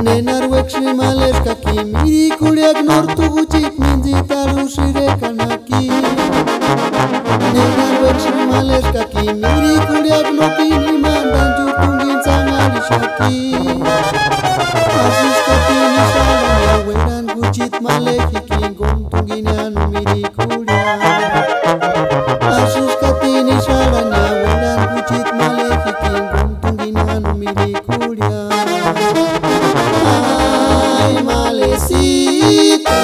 Nenarwek shimaleskaki mirikuliak nortu gutxik mintzitaru zirekanaki. Nenarwek shimaleskaki mirikuliak nokin imandan jutun gintzan alixaki. Asiskati nisaran jaueran gutxit malekikin gontun ginean mirikuliak. Asiskati nisaran jaueran gutxit malekikin gontun ginean mirikuliak. Malecita,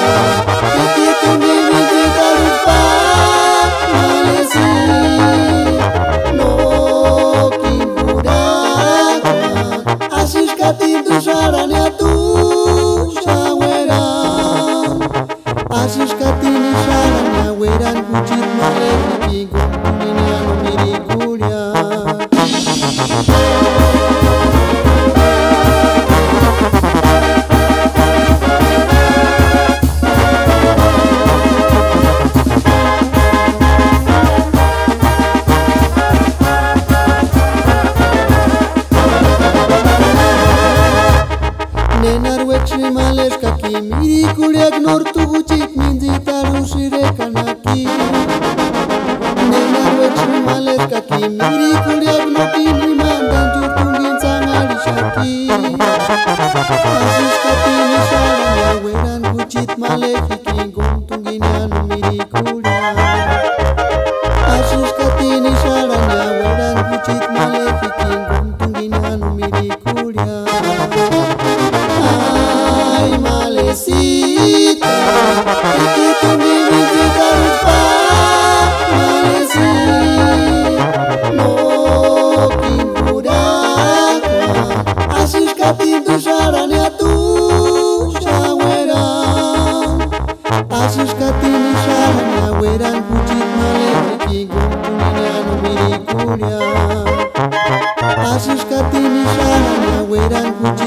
que tu mi vida lupa, malecita, no kimpuraka, asis katin tu sarania tu shawera, asis katin sarania weran kuchit maleki gontuninya no mirikulia. Nenarwek shimaleskaki mirikuliak nortu gutxik mintzitaru zirekanaki. Nenarwek shimaleskaki mirikuliak nokin imandan jutun gintzan alixaki. Asiskati nisaran jaueran gutxit malekikin gontun ginean mirikuliak. Asiskati nisaran jaueran gutxit malekikin gontun ginean mirikuliak. Malecita, que tu mi vida lupa, malecita, no kimpuraka, asis katin tu sarania tu shawera, asis katin sarania weran kuchit maleki gontuninya no mirikulia, asis katin sarania weran kuchit